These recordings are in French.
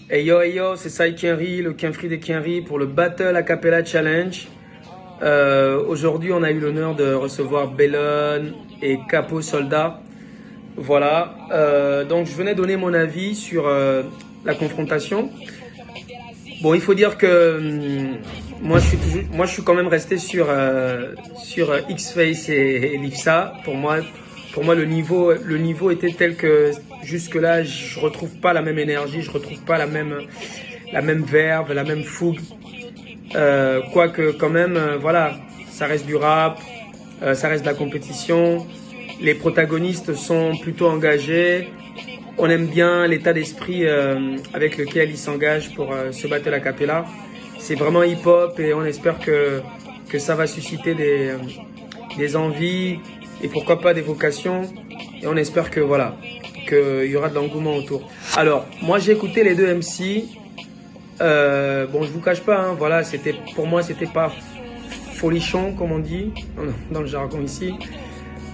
Hey yo, c'est Sai Kenry, le Kenfree des Kenry pour le Battle Acapella Challenge. Aujourd'hui, on a eu l'honneur de recevoir Bellone et Capo Soldat. Voilà, donc je venais donner mon avis sur la confrontation. Bon, il faut dire que moi je suis quand même resté sur X-Face et Lifsa. Pour moi, le niveau était tel que jusque-là, je retrouve pas la même énergie, je retrouve pas la même verve, la même fougue. Quoique quand même, voilà, ça reste du rap, ça reste de la compétition. Les protagonistes sont plutôt engagés. On aime bien l'état d'esprit avec lequel ils s'engagent pour ce battle a cappella. C'est vraiment hip-hop et on espère que ça va susciter des envies et pourquoi pas des vocations. Et on espère que voilà, qu'il y aura de l'engouement autour. Alors, moi j'ai écouté les deux MC. Bon, je vous cache pas, hein, voilà, pour moi c'était pas folichon comme on dit dans le jargon ici.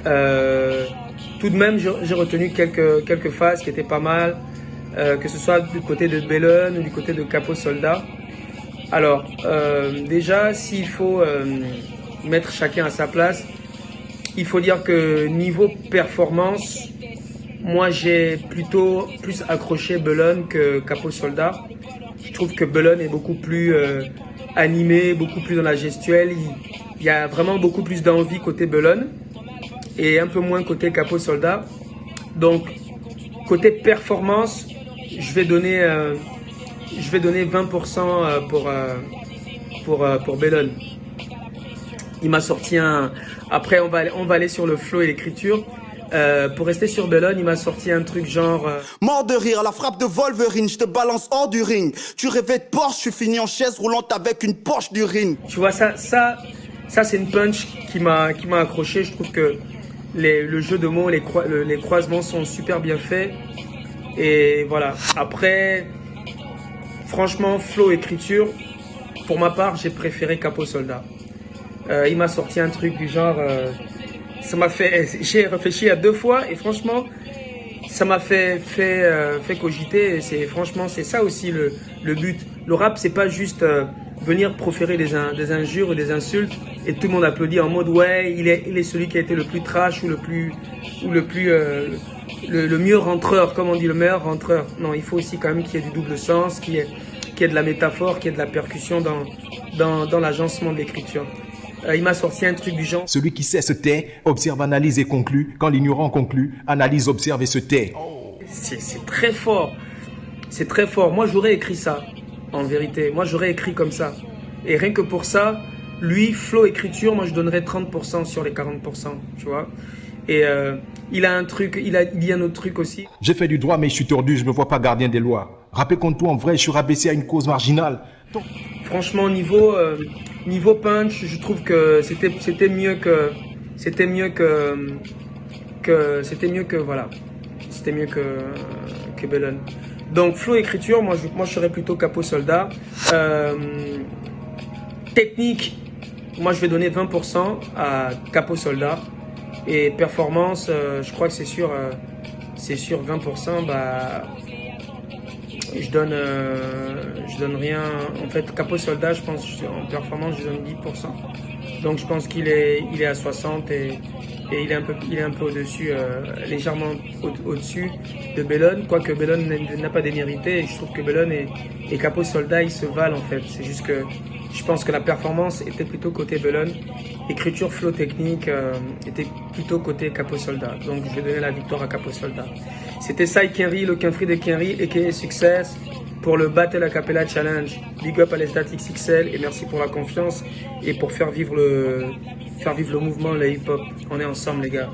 Tout de même, j'ai retenu quelques phases qui étaient pas mal, que ce soit du côté de Bellone ou du côté de Capo Soldat. Alors, déjà, s'il faut mettre chacun à sa place, il faut dire que niveau performance, moi j'ai plutôt plus accroché Bellone que Capo Soldat. Je trouve que Bellone est beaucoup plus animé, beaucoup plus dans la gestuelle. Il y a vraiment beaucoup plus d'envie côté Bellone et un peu moins côté Capo Soldat. Donc, côté performance, je vais donner 20% pour Bellone. Il m'a sorti un... Après, on va aller sur le flow et l'écriture. Pour rester sur Bellone, il m'a sorti un truc genre... Mort de rire, la frappe de Wolverine, je te balance hors du ring. Tu rêvais de Porsche, je suis fini en chaise roulante avec une Porsche d'urine. Tu vois, ça c'est une punch qui m'a accroché. Je trouve que le jeu de mots, les croisements sont super bien faits. Et voilà. Après, franchement, flow, écriture, pour ma part, j'ai préféré Capo Soldat. Il m'a sorti un truc du genre... ça m'a fait... J'ai réfléchi à 2 fois et franchement, ça m'a fait cogiter. Franchement, c'est ça aussi le but. Le rap, c'est pas juste venir proférer des injures ou des insultes et tout le monde applaudit en mode ouais, il est celui qui a été le plus trash ou le mieux rentreur, comme on dit, le meilleur rentreur. Non, il faut aussi quand même qu'il y ait du double sens, qu'il y ait de la métaphore, qu'il y ait de la percussion dans l'agencement de l'écriture. Il m'a sorti un truc du genre. Celui qui sait se tait, observe, analyse et conclut. Quand l'ignorant conclut, analyse, observe et se tait. C'est très fort. C'est très fort. Moi, j'aurais écrit ça, en vérité. Moi, j'aurais écrit comme ça. Et rien que pour ça, lui, flow, écriture, moi, je donnerais 30% sur les 40%, tu vois. Et il a un truc, il dit un autre truc aussi. J'ai fait du droit, mais je suis tordu, je me vois pas gardien des lois. Rappel contre tout, en vrai, je suis rabaissé à une cause marginale. Franchement, niveau punch, je trouve que c'était mieux que Bellone. Donc flow écriture, moi je serais plutôt Capo Soldat. Technique, moi je vais donner 20% à Capo Soldat. Et performance, je crois que c'est sur 20%, bah je donne rien. En fait, Capo Soldat, je pense en performance, je donne 10%. Donc je pense qu'il est à 60 et il est un peu au-dessus, légèrement au-dessus de Bellone, quoique Bellone n'a pas démérité. Et je trouve que Bellone et Capo Soldat, ils se valent en fait. C'est juste que je pense que la performance était plutôt côté Bellone. Écriture, flow technique était plutôt côté Capo Soldat. Donc je vais donner la victoire à Capo Soldat. C'était Sai Kenry, le Kenfree des Kenry, a.k.a. Success, pour le Battle Acapella Challenge. Big up à l'Estat XXL et merci pour la confiance et pour faire vivre le mouvement, le hip-hop. On est ensemble les gars.